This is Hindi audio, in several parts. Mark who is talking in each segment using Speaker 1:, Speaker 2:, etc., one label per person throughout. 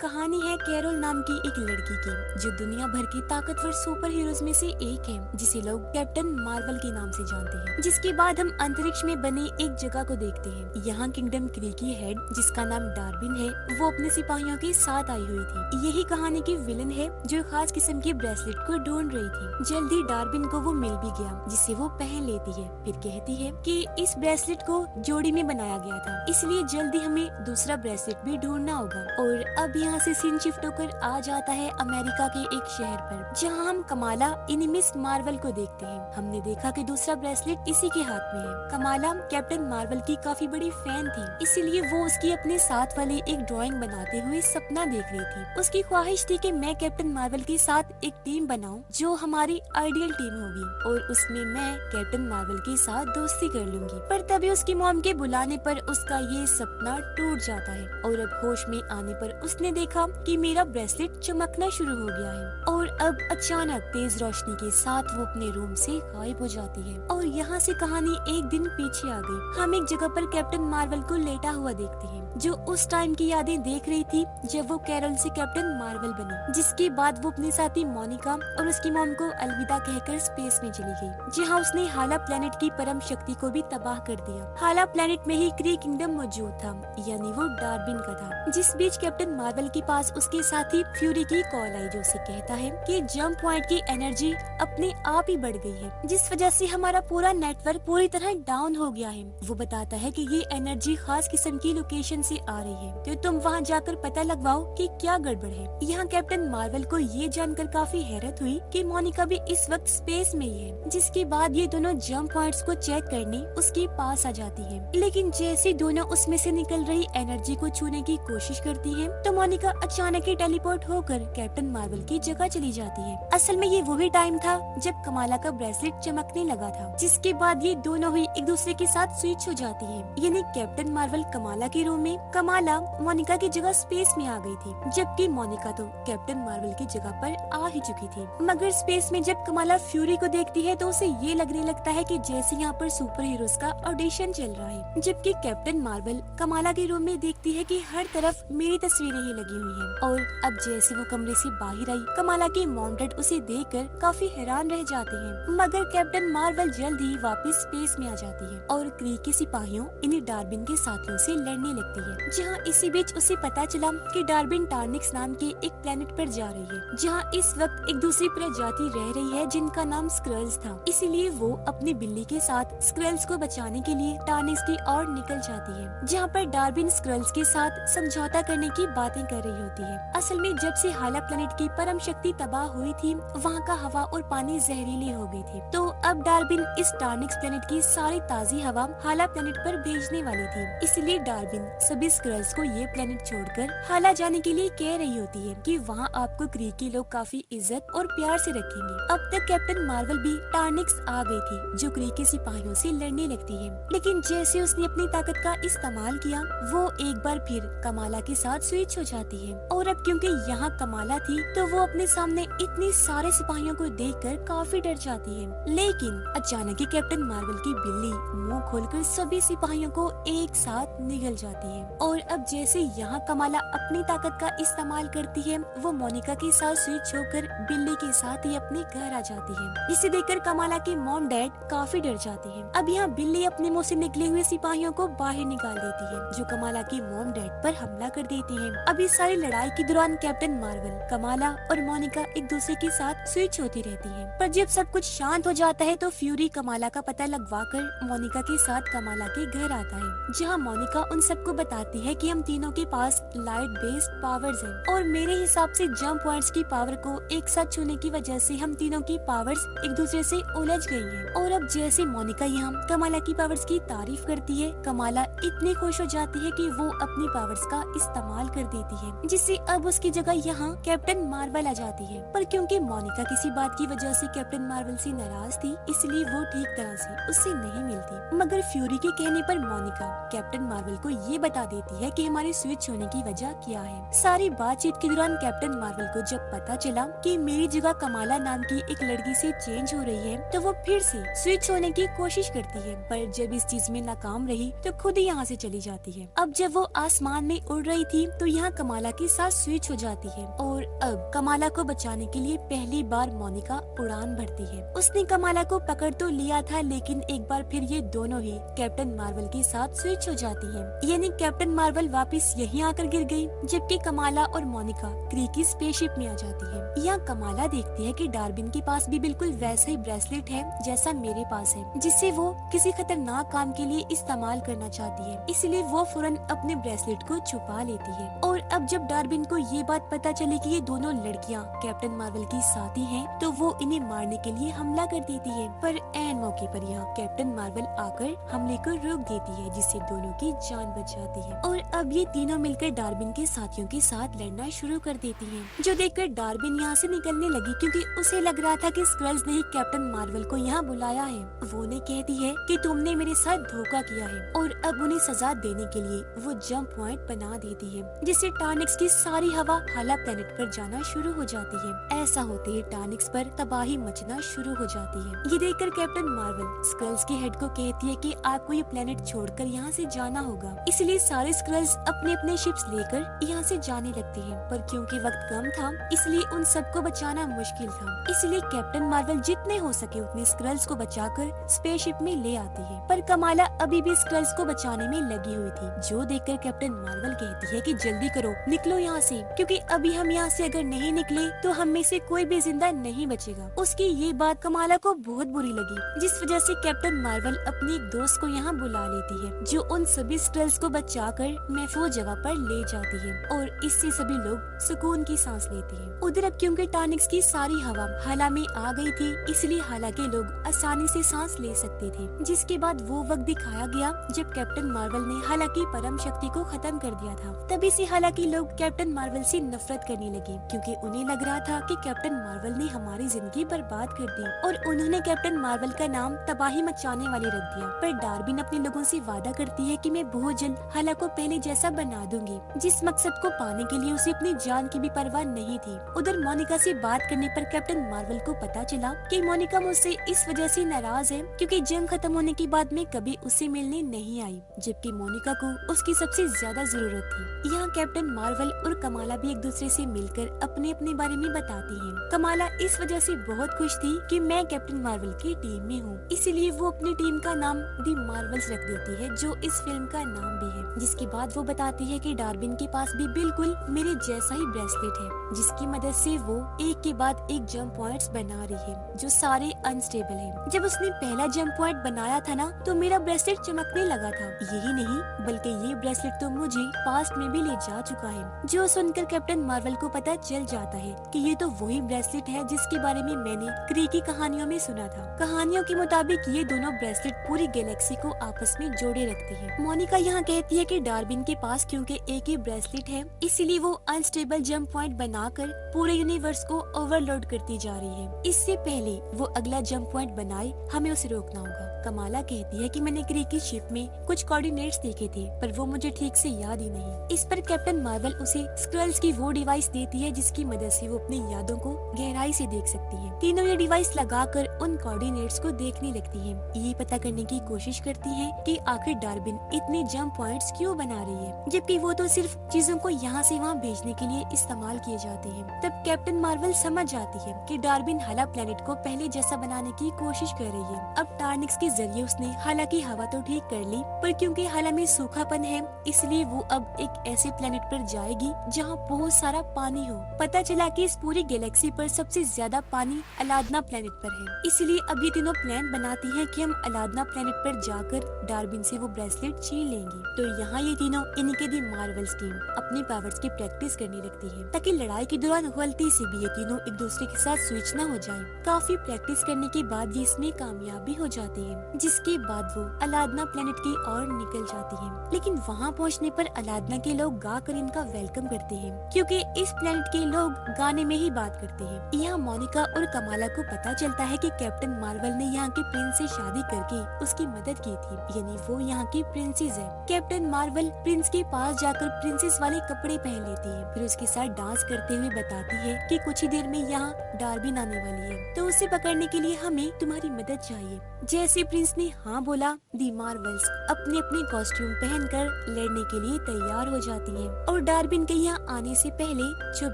Speaker 1: कहानी है कैरोल नाम की एक लड़की की, जो दुनिया भर की ताकतवर सुपर हीरोज में से एक है, जिसे लोग कैप्टन मार्वल के नाम से जानते हैं। जिसके बाद हम अंतरिक्ष में बने एक जगह को देखते हैं। यहाँ किंगडम क्री की हेड, जिसका नाम डार्बिन है, वो अपने सिपाहियों के साथ आई हुई थी। यही कहानी की विलन है, जो खास किस्म की ब्रेसलेट को ढूंढ रही थी। जल्दी डार्बिन को वो मिल भी गया, जिसे वो पहन लेती है। फिर कहती है कि इस ब्रेसलेट को जोड़ी में बनाया गया था, इसलिए जल्दी हमें दूसरा ब्रेसलेट भी ढूंढना होगा। और अब यहाँ से सीन शिफ्ट होकर आ जाता है अमेरिका के एक शहर पर, जहाँ हम कमाला इन मिस मार्वल को देखते हैं। हमने देखा कि दूसरा ब्रेसलेट इसी के हाथ में है। कमाला कैप्टन मार्वल की काफी बड़ी फैन थी, इसीलिए वो उसकी अपने साथ वाली एक ड्राइंग बनाते हुए सपना देख रही थी। उसकी ख्वाहिश थी कि मैं कैप्टन मार्वल के साथ एक टीम बनाऊं, जो हमारी आइडियल टीम होगी, और उसमें मैं कैप्टन मार्वल के साथ दोस्ती कर लूंगी। पर तभी उसकी मॉम के बुलाने पर उसका ये सपना टूट जाता है, और अब होश में आने पर उसने देखा कि मेरा ब्रेसलेट चमकना शुरू हो गया है। और अब अचानक तेज रोशनी के साथ वो अपने रूम से गायब हो जाती है। और यहाँ से कहानी एक दिन पीछे आ गई। हम एक जगह पर कैप्टन मार्वल को लेटा हुआ देखते हैं, जो उस टाइम की यादें देख रही थी जब वो कैरल से कैप्टन मार्वल बनी। जिसके बाद वो अपने साथी मोनिका और उसकी मॉम को अलविदा कहकर स्पेस में चली गई, जहाँ उसने हाला प्लेनेट की परम शक्ति को भी तबाह कर दिया। हाला प्लेनेट में ही क्री किंगडम मौजूद था, यानी वो डार्बिन का था। जिस बीच कैप्टन मार्वल के पास उसके साथी फ्यूरी की कॉल आई, जो उसे कहता है कि जंप पॉइंट की एनर्जी अपने आप ही बढ़ गई है, जिस वजह से हमारा पूरा नेटवर्क पूरी तरह डाउन हो गया है। वो बताता है कि ये एनर्जी खास किस्म की लोकेशन से आ रही है, तो तुम वहाँ जाकर पता लगवाओ कि क्या गड़बड़ है। यहाँ कैप्टन मार्वल को ये जानकर काफी हैरत हुई कि मोनिका भी इस वक्त स्पेस में ही है। जिसके बाद ये दोनों जंप पॉइंट्स को चेक करने उसके पास आ जाती है। लेकिन जैसे दोनों उसमें से निकल रही एनर्जी को छूने की कोशिश करती है, तो मोनिका अचानक ही टेलीपोर्ट होकर कैप्टन मार्वल की जगह चली जाती है। असल में ये वही टाइम था जब कमाला का ब्रेसलेट चमकने लगा था। जिसके बाद ये दोनों ही एक दूसरे के साथ स्विच हो जाती है, यानी कैप्टन मार्वल कमाला के रूम में, कमाला मोनिका की जगह स्पेस में आ गई थी, जबकि मोनिका तो कैप्टन मार्वल की जगह पर आ ही चुकी थी। मगर स्पेस में जब कमाला फ्यूरी को देखती है, तो उसे ये लगने लगता है कि जैसे यहाँ पर सुपर हीरोज का ऑडिशन चल रहा है। जबकि कैप्टन मार्वल कमाला के रूम में देखती है कि हर तरफ मेरी तस्वीरें ही लगी हुई हैं। और अब जैसे वो कमरे से बाहर आई, कमाला की मॉम डैड उसे देखकर काफी हैरान रह जाते हैं। मगर कैप्टन मार्वल जल्द ही वापस स्पेस में आ जाती है और क्री के सिपाहियों इन्हीं डार्बिन के साथियों से लड़ने लगती है। जहाँ इसी बीच उसे पता चला कि डार्बिन टार्निक्स नाम के एक प्लेनेट पर जा रही है, जहाँ इस वक्त एक दूसरी प्रजाति रह रही है जिनका नाम स्क्रल्स था। इसीलिए वो अपनी बिल्ली के साथ स्क्रल्स को बचाने के लिए टार्निक्स की ओर निकल जाती है, जहाँ पर डार्बिन स्क्रल्स के साथ समझौता करने की बातें कर रही होती है। असल में जब से हाला प्लेनेट की परम शक्ति तबाह हुई थी, वहाँ का हवा और पानी जहरीली हो गई थी। तो अब डार्बिन इस टार्निक्स प्लेनेट की सारी ताज़ी हवा हाला प्लेनेट पर भेजने वाली थी। इसलिए डार्बिन सभी स्क्रल्स को ये प्लेनेट छोड़कर हाला जाने के लिए कह रही होती है कि वहाँ आपको क्री के लोग काफी इज्जत और प्यार से रखेंगे। अब तक कैप्टन मार्वल भी टार्निक्स आ गई थी, जो क्री के सिपाहियों से लड़ने लगती है। लेकिन जैसे उसने अपनी ताकत का इस्तेमाल किया, वो एक बार फिर कमाला के साथ स्विच हो जाती है। और अब क्योंकि यहाँ कमाला थी, तो वो अपने सामने इतने सारे सिपाहियों को देखकर काफी डर जाती है। लेकिन अचानक ही कैप्टन मार्वल की बिल्ली मुंह खोलकर सभी सिपाहियों को एक साथ निगल जाती है। और अब जैसे यहाँ कमाला अपनी ताकत का इस्तेमाल करती है, वो मोनिका के साथ स्विच होकर बिल्ली के साथ ही अपने घर आ जाती है। इसे देखकर कमाला के मॉम डैड काफी डर जाते हैं। अब यहाँ बिल्ली अपने मुंह से निकले हुए सिपाहियों को बाहर निकाल देती है, जो कमाला के मॉम डैड पर हमला कर देती है। अब इस सारी लड़ाई के दौरान कैप्टन मार्वल, कमाला और मोनिका एक दूसरे के साथ स्विच होती रहती है। पर जब सब कुछ शांत हो जाता है, तो फ्यूरी कमाला का पता लगवाकर मोनिका के साथ कमाला के घर आता है, जहाँ मोनिका उन सबको बताती है कि हम तीनों के पास लाइट बेस्ड पावर्स हैं, और मेरे हिसाब से जंप पॉइंट्स की पावर को एक साथ छूने की वजह से हम तीनों की पावर्स एक दूसरे से उलझ गई हैं। और अब जैसे मोनिका यहाँ कमाला की पावर्स की तारीफ करती है, कमाला इतनी खुश हो जाती है कि वो अपनी पावर्स का इस्तेमाल कर देती है, जिससे अब उसकी जगह यहाँ कैप्टन मार्वल आ जाती है। पर क्योंकि मोनिका किसी बात की वजह से कैप्टन मार्वल से नाराज थी, इसलिए वो ठीक तरह से उससे नहीं मिलती। मगर फ्यूरी के कहने पर मोनिका कैप्टन मार्वल को ये बता देती है कि हमारे स्विच होने की वजह क्या है। सारी बातचीत के दौरान कैप्टन मार्वल को जब पता चला कि मेरी जगह कमाला नाम की एक लड़की से चेंज हो रही है, तो वो फिर से स्विच होने की कोशिश करती है। पर जब इस चीज में नाकाम रही, तो खुद ही यहाँ से चली जाती है। अब जब वो आसमान में उड़ रही थी, तो यहाँ कमाला के साथ स्विच हो जाती है और अब कमाला को बचाने के लिए पहली बार मोनिका उड़ान भरती है। उसने कमाला को पकड़ तो लिया था, लेकिन एक बार फिर ये दोनों ही कैप्टन मार्वल के साथ स्विच हो जाती है, यानी कैप्टन मार्वल वापस यहीं आकर गिर गई, जबकि कमाला और मोनिका क्री की स्पेसशिप में आ जाती है। यहाँ कमाला देखती है कि डार्बिन के पास भी बिल्कुल वैसा ही ब्रेसलेट है जैसा मेरे पास है, जिससे वो किसी खतरनाक काम के लिए इस्तेमाल करना चाहती है, इसलिए वो फौरन अपने ब्रेसलेट को छुपा लेती है। और अब जब डार्बिन को ये बात पता चली कि ये दोनों लड़कियाँ कैप्टन मार्वल की साथी हैं, तो वो इन्हें मारने के लिए हमला कर देती है। पर ऐन मौके पर यहाँ कैप्टन मार्वल आकर हमले को रोक देती है, जिससे दोनों की जान बच जाती है। और अब ये तीनों मिलकर डार्बिन के साथियों के साथ लड़ना शुरू कर देती हैं, जो देखकर डार्बिन यहाँ से निकलने लगी, क्योंकि उसे लग रहा था कि स्क्रल्स ने ही कैप्टन मार्वल को यहाँ बुलाया है। वो उन्हें कहती है कि तुमने मेरे साथ धोखा किया है, और अब उन्हें सजा देने के लिए वो जंप पॉइंट बना देती है, जिससे टार्निक्स की सारी हवा हाला प्लेनेट पर जाना शुरू हो जाती है। ऐसा होते ही टार्निक्स पर तबाही मचना शुरू हो जाती है। ये देखकर कैप्टन मार्वल स्क्रल्स के हेड को कहती है कि आपको ये प्लेनेट छोड़कर यहाँ से जाना होगा। इसलिए सारे स्क्रल्स अपने अपने शिप्स लेकर यहाँ से जाने लगते हैं, पर क्योंकि वक्त कम था इसलिए उन सबको बचाना मुश्किल था। इसलिए कैप्टन मार्वल जितने हो सके उतने स्क्रल्स को बचाकर स्पेसशिप में ले आती है, पर कमाला अभी भी स्क्रल्स को बचाने में लगी हुई थी, जो देखकर कैप्टन मार्वल कहती है कि जल्दी करो, निकलो यहाँ से, क्योंकि अभी हम यहाँ से अगर नहीं निकले तो हम में से कोई भी जिंदा नहीं बचेगा। उसकी ये बात कमाला को बहुत बुरी लगी, जिस वजह से कैप्टन मार्वल अपने एक दोस्त को यहाँ बुला लेती है, जो उन सभी स्क्रल्स को बचाकर महफूज जगह पर ले जाती है, और इससे सभी लोग सुकून की सांस लेते हैं। उधर अब क्योंकि टार्निक्स की सारी हवा हाला में आ गई थी, इसलिए हाला के लोग आसानी से सांस ले सकते थे। जिसके बाद वो वक्त दिखाया गया जब कैप्टन मार्वल ने हाला की परम शक्ति को खत्म कर दिया था। तभी से हाला के लोग कैप्टन मार्वल से नफरत करने लगे, क्योंकि उन्हें लग रहा था कि कैप्टन मार्वल ने हमारी जिंदगी बर्बाद कर दी, और उन्होंने कैप्टन मार्वल का नाम तबाही मचाने वाले रख दिया। पर डार्बिन अपने लोगों से वादा करती है कि मैं बहुत जल्द हाला को पहले जैसा बना दूंगी, जिस मकसद को पाने के लिए उसे अपनी जान की भी परवाह नहीं थी। उधर मोनिका से बात करने पर कैप्टन मार्वल को पता चला कि मोनिका मुझसे इस वजह से नाराज है क्योंकि जंग खत्म होने के बाद मैं कभी उससे मिलने नहीं आई, जबकि मोनिका को उसकी सबसे ज्यादा जरूरत थी। यहाँ कैप्टन मार्वल और कमाला भी एक दूसरे से मिलकर अपने अपने बारे में बताती हैं। कमाला इस वजह से बहुत खुश थी कि मैं कैप्टन मार्वल की टीम में हूँ, इसीलिए वो अपनी टीम का नाम दी मार्वल्स रख देती है, जो इस फिल्म का नाम भी है। जिसके बाद वो बताती है कि डार्बिन के पास भी बिल्कुल मेरे जैसा ही ब्रेसलेट है, जिसकी मदद से वो एक के बाद एक जंप पॉइंट्स बना रही है, जो सारे अनस्टेबल हैं। जब उसने पहला जंप पॉइंट बनाया था ना, तो मेरा ब्रेसलेट चमकने लगा था। यही नहीं, बल्कि ये ब्रेसलेट तो मुझे पास्ट में भी ले जा चुका है। जो सुनकर कैप्टन मार्वल को पता चल जाता है कि ये तो वही ब्रेसलेट है जिसके बारे में मैंने क्री की कहानियों में सुना था। कहानियों के मुताबिक ये दोनों ब्रेसलेट पूरी गैलेक्सी को आपस में जोड़े रखते हैं। मोनिका यहाँ कहती है कि डार्बिन के पास क्योंकि एक ही ब्रेसलेट है, इसीलिए वो अनस्टेबल जंप पॉइंट बनाकर पूरे यूनिवर्स को ओवरलोड करती जा रही है। इससे पहले वो अगला जंप पॉइंट बनाए, हमें उसे रोकना होगा। कमाला कहती है कि मैंने क्री की शिप में कुछ कोऑर्डिनेट्स देखे थे, पर वो मुझे ठीक से याद ही नहीं। इस पर कैप्टन मार्वल उसे स्क्रल्स की वो डिवाइस देती है जिसकी मदद से वो अपनी यादों को गहराई से देख सकती है। तीनों ये डिवाइस लगाकर उन कोऑर्डिनेट्स को देखने लगती हैं। ये पता करने की कोशिश करती हैं कि आखिर डार्बिन इतने जंप पॉइंट्स क्यों बना रही है, जबकि वो तो सिर्फ चीजों को यहाँ से वहाँ भेजने के लिए इस्तेमाल किए जाते हैं। तब कैप्टन मार्वल समझ जाती है कि डार्बिन हाला प्लेनेट को पहले जैसा बनाने की कोशिश कर रही है। अब टार्निक्स के जरिए उसने हाला की हवा तो ठीक कर ली, पर क्योंकि हाला में सूखापन है, इसलिए वो अब एक ऐसे प्लेनेट पर जाएगी जहाँ बहुत सारा पानी हो। पता चला कि इस पूरी गैलेक्सी पर सबसे ज्यादा पानी अलादना प्लेनेट पर है, इसलिए अब ये तीनों प्लान बनाती हैं कि हम अलादना प्लेनेट पर जाकर डार्बिन से वो ब्रेसलेट छीन लेंगे। तो यहाँ ये तीनों इनके दी मार्वल्स टीम अपनी पावर्स की प्रैक्टिस करने लगती है, ताकि लड़ाई के दौरान गलती से भी ये तीनों एक दूसरे के साथ स्विच न हो जाए। काफी प्रैक्टिस करने के बाद ये इसमें कामयाब भी हो जाती है, जिसके बाद वो अलादना प्लेनेट की ओर निकल जाती है। लेकिन वहाँ पहुँचने पर अलादना के लोग गाकर इनका वेलकम करते हैं, क्योंकि इस प्लेनेट के लोग गाने में ही बात करते हैं। यहाँ मोनिका और कमाला को पता चलता है कि कैप्टन मार्वल ने यहाँ के प्रिंस से शादी करके उसकी मदद की थी, यानी वो यहाँ की प्रिंसेस है। कैप्टन मार्वल प्रिंस के पास जाकर प्रिंसेस वाले कपड़े पहन लेती है, फिर उसके साथ डांस करते हुए बताती है कि कुछ ही देर में यहाँ डार्बिन आने वाली है, तो उसे पकड़ने के लिए हमें तुम्हारी मदद चाहिए। जैसे प्रिंस ने हाँ बोला, दी मार्वल्स अपने अपने कॉस्ट्यूम पहनकर लड़ने के लिए तैयार हो जाती हैं और डार्बिन के यहाँ आने से पहले छुप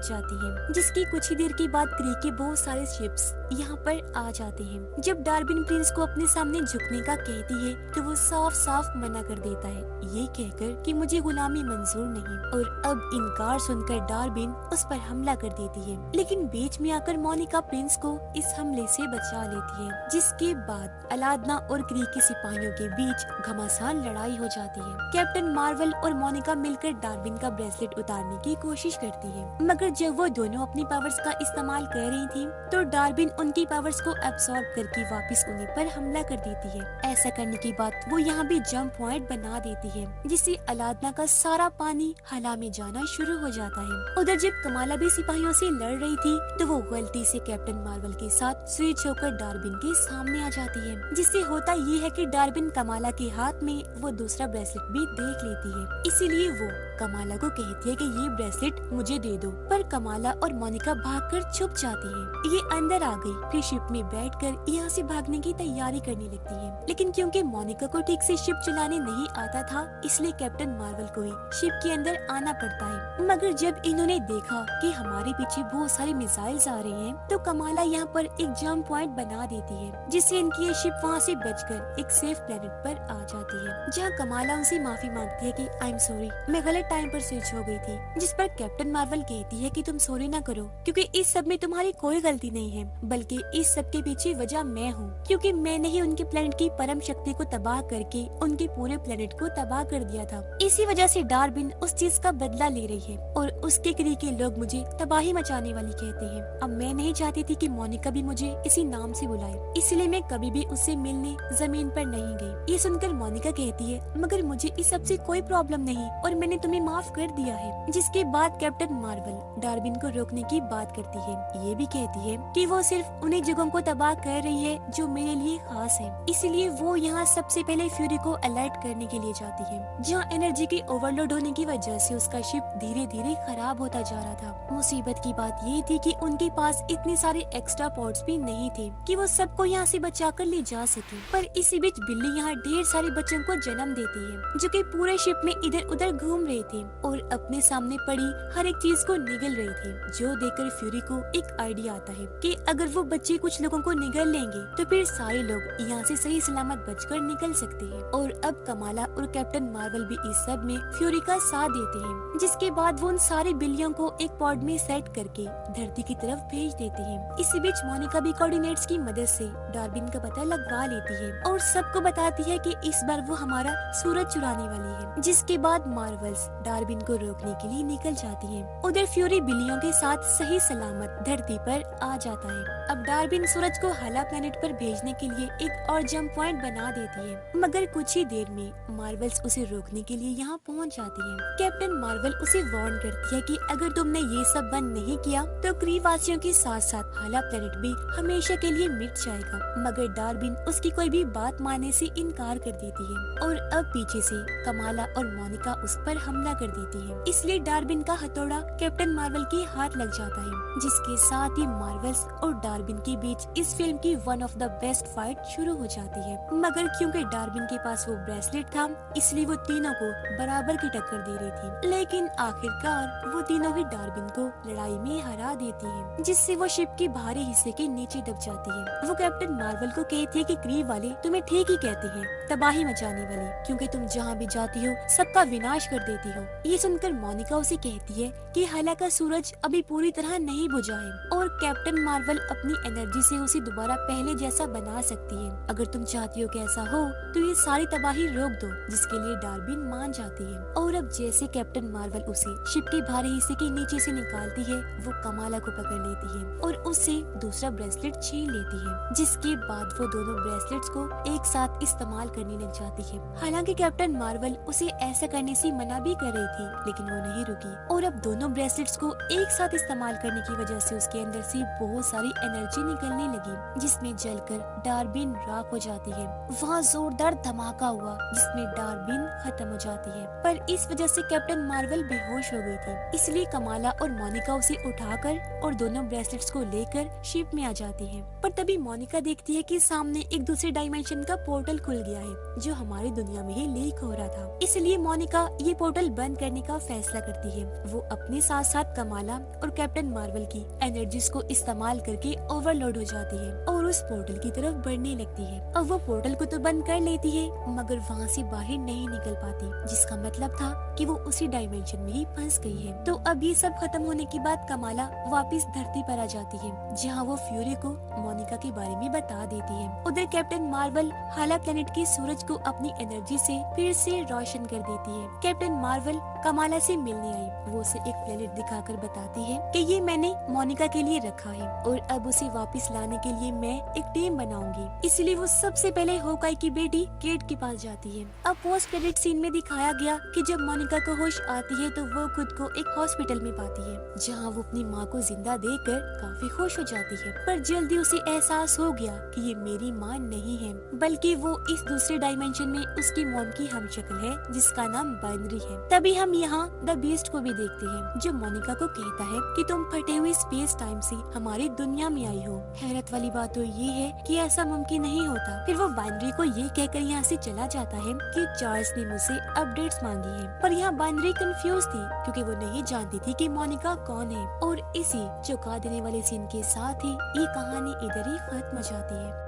Speaker 1: जाती है, जिसकी कुछ ही देर के बाद क्री के बहुत सारे शिप्स यहाँ पर आ जाते हैं। जब डार्बिन प्रिंस को अपने सामने झुकने का कहती है तो वो साफ साफ मना कर देता है, ये कहकर कि मुझे गुलामी मंजूर नहीं। और अब इनकार सुनकर डार्बिन उस पर हमला कर देती है, लेकिन बीच में आकर मोनिका प्रिंस को इस हमले से बचा लेती है, जिसके बाद अलादना और क्री के सिपाहियों के बीच घमासान लड़ाई हो जाती है। कैप्टन मार्वल और मोनिका मिलकर डार्बिन का ब्रेसलेट उतारने की कोशिश करती है, मगर जब वो दोनों अपनी पावर्स का इस्तेमाल कर रही थी तो डार्बिन उनकी पावर्स को एब्सॉर्ब करके वापस उन्हीं पर हमला कर देती है। ऐसा करने के बाद वो यहाँ भी जंप पॉइंट बना देती है, जिससे अलादना का सारा पानी हला में जाना शुरू हो जाता है। उधर जब कमाला भी सिपाहियों से लड़ रही थी तो वो गलती से कैप्टन मार्वल के साथ स्विच होकर डार्बिन के सामने आ जाती है, जिससे होता ये है कि डार्बिन कमाला के हाथ में वो दूसरा ब्रेसलेट भी देख लेती है। इसीलिए वो कमाला को कहती है कि ये ब्रेसलेट मुझे दे दो, पर कमाला और मोनिका भागकर छुप जाती है। ये अंदर आ गई, फिर शिप में बैठकर यहाँ से भागने की तैयारी करने लगती है, लेकिन क्योंकि मोनिका को ठीक से शिप चलाने नहीं आता था, इसलिए कैप्टन मार्वल को ही शिप के अंदर आना पड़ता है। मगर जब इन्होंने देखा कि हमारे पीछे बहुत सारे मिसाइल्स आ रहे हैं तो कमाला यहाँ पर एक जंप पॉइंट बना देती है, जिससे इनकी ये शिप वहाँ से बचकर एक सेफ प्लेनेट पर आ जाती है, जहाँ कमाला उनसे माफी मांगती है कि आई एम सॉरी, मैं गलत टाइम पर स्विच हो गई थी। जिस पर कैप्टन मार्वल कहती है कि तुम सॉरी ना करो, क्योंकि इस सब में तुम्हारी कोई गलती नहीं है, बल्कि इस सब के पीछे वजह मैं हूँ, क्योंकि मैंने ही उनके प्लेनेट की परम शक्ति को तबाह करके उनके पूरे प्लेनेट को तबाह कर दिया था। इसी वजह से डार्बिन उस चीज का बदला ले रही है और उसके क्री के लोग मुझे तबाही मचाने वाली कहते हैं। अब मैं नहीं चाहती थी कि मोनिका भी मुझे इसी नाम से बुलाए, इसलिए मैं कभी भी उससे मिलने जमीन पर नहीं गई। ये सुनकर मोनिका कहती है, मगर मुझे इस सब से कोई प्रॉब्लम नहीं और मैंने तुम्हें माफ कर दिया है। जिसके बाद कैप्टन मार्वल डार्बिन को रोकने की बात करती है। ये भी कहती है कि वो सिर्फ उन्हीं जगहों को तबाह कर रही है जो मेरे लिए खास है, इसलिए वो यहाँ सबसे पहले फ्यूरी को अलर्ट करने के लिए जाती है, जहाँ एनर्जी के ओवरलोड होने की वजह से उसका शिप धीरे धीरे खराब होता जा रहा था। मुसीबत की बात ये थी कि उनके पास इतने सारे एक्स्ट्रा पॉड्स भी नहीं थे कि वो सबको यहाँ से बचा कर ले जा सके। पर इसी बीच बिल्ली यहाँ ढेर सारे बच्चों को जन्म देती है, जो कि पूरे शिप में इधर उधर घूम रहे थे और अपने सामने पड़ी हर एक चीज को निगल रहे थे, जो देखकर फ्यूरी को एक आइडिया आता है कि अगर वो बच्चे कुछ लोगों को निगल लेंगे तो फिर सारे लोग यहाँ से सही सलामत बचकर निकल सकते हैं। और अब कमाला और कैप्टन मार्वल भी इस सब में फ्यूरी का साथ देते हैं, जिसके बाद वो उन सारे बिल्लियों को एक पॉड में सेट करके धरती की तरफ भेज देते हैं। इसी बीच मोनिका भी कोऑर्डिनेट्स की मदद से डार्बिन का पता लगवा लेती है और सबको बताती है कि इस बार वो हमारा सूरज चुराने वाली है। जिसके बाद मार्वल्स डार्बिन को रोकने के लिए निकल जाती है। उधर फ्यूरी बिल्लियों के साथ सही सलामत धरती पर आ जाता है। अब डार्बिन सूरज को हाला प्लेनेट पर भेजने के लिए एक और जंप पॉइंट बना देती है, मगर कुछ ही देर में मार्वल्स उसे रोकने के लिए यहाँ पहुँच जाती है। कैप्टन मार्वल उसे वार्न करती है कि अगर तुमने ये सब बंद नहीं किया तो क्री वासियों के साथ साथ हाला प्लेनेट भी हमेशा के लिए मिट जाएगा। मगर डार्बिन उसकी कोई भी बात मानने से इनकार कर देती है और अब पीछे से कमाला और मोनिका उस पर हमला कर देती है। इसलिए डार्बिन का हथौड़ा कैप्टन मार्वल के हाथ लग जाता है, जिसके साथ ही मार्वल्स और डार्बिन के बीच इस फिल्म की one of the best fight शुरू हो जाती है। मगर क्योंकि डार्बिन के पास वो ब्रेसलेट था, इसलिए वो तीनों को बराबर की टक्कर दे रही थी। लेकिन आखिरकार वो तीनों ही डार्बिन को लड़ाई में हरा देती है, जिससे वो शिप के बाहरी हिस्से के नीचे दब जाती है। वो कैप्टन मार्वल को कहती है कि क्री वाले तुम्हें ठीक ही कहते हैं, तबाही मचाने वाली, क्योंकि तुम जहाँ भी जाती हो सबका विनाश कर देती हो। ये सुनकर मोनिका उसे कहती है कि हाला का सूरज अभी पूरी तरह नहीं बुझा है और कैप्टन मार्वल अपनी एनर्जी से उसे दोबारा पहले जैसा बना सकती है। अगर तुम चाहती हो कि ऐसा हो तो ये सारी तबाही रोक दो, जिसके लिए डार्बिन मान जाती है। और अब जैसे कैप्टन मार्वल उसे शिप के भारी हिस्से के नीचे से निकालती है, वो कमाला को पकड़ लेती है और उससे दूसरा ब्रेसलेट छीन लेती है, जिसके बाद वो दोनों ब्रेसलेट्स को एक साथ इस्तेमाल करने लग जाती है। हालांकि कैप्टन मार्वल उसे ऐसा करने से मना भी कर रही थी, लेकिन वो नहीं रुकी और अब दोनों ब्रेसलेट्स को एक साथ इस्तेमाल करने की वजह से उसके अंदर से बहुत सारी एनर्जी निकलने लगी, जिसमें जलकर डार्बिन राख हो जाती है। वहाँ जोरदार धमाका हुआ, जिसमें डार्बिन खत्म हो जाती है। पर इस वजह से कैप्टन मार्वल बेहोश हो गई थी, इसलिए कमाला और मोनिका उसे उठाकर और दोनों ब्रेसलेट्स को लेकर शिप में आ जाती है। पर तभी मोनिका देखती है कि सामने एक दूसरे डायमेंशन का पोर्टल खुल गया है, जो हमारी दुनिया में ही लीक हो रहा था। इसलिए मोनिका ये पोर्टल बंद करने का फैसला करती है। वो अपने साथ साथ कमाला और कैप्टन मार्वल की एनर्जीज को इस्तेमाल करके ओवरलोड हो जाती है और उस पोर्टल की तरफ बढ़ने लगती है। अब वो पोर्टल को तो बंद कर लेती है मगर वहाँ से बाहर नहीं निकल पाती, जिसका मतलब था कि वो उसी डायमेंशन में ही फंस गई है। तो अब ये सब खत्म होने के बाद कमाला वापस धरती पर आ जाती है, जहाँ वो फ्यूरी को मोनिका के बारे में बता देती है। उधर कैप्टन मार्वल हाला प्लेनेट के सूरज को अपनी एनर्जी से फिर से रोशन कर देती है। कैप्टन मार्वल कमाला से मिलने आई, वो उसे एक प्लेनेट दिखाकर बताती है कि ये मैंने मोनिका के लिए रखा है और अब उसे वापस लाने के लिए मैं एक टीम बनाऊंगी। इसलिए वो सबसे पहले होकाई की बेटी केट के पास जाती है। अब पोस्ट क्रेडिट सीन में दिखाया गया कि जब मोनिका को होश आती है तो वो खुद को एक हॉस्पिटल में पाती है, जहाँ वो अपनी माँ को जिंदा देखकर काफी खुश हो जाती है। पर जल्दी उसे एहसास हो गया कि ये मेरी माँ नहीं है, बल्कि वो इस दूसरे डायमेंशन में उसकी मॉम की हमशक्ल है जिसका नाम बाइनरी है। तभी हम यहाँ द बीस्ट को भी देखते हैं, जो मोनिका को कहता है कि तुम फटे हुए स्पेस टाइम से हमारी दुनिया में आई हो। हैरत वाली बात तो ये है कि ऐसा मुमकिन नहीं होता। फिर वो बाइनरी को ये कहकर यहाँ से चला जाता है कि चार्ल्स ने मुझसे अपडेट्स मांगी है। पर यहाँ बाइनरी कंफ्यूज थी क्योंकि वो नहीं जानती थी कि मोनिका कौन है। और इसी चौंका देने वाले सीन के साथ ही ये कहानी इधर ही खत्म हो जाती है।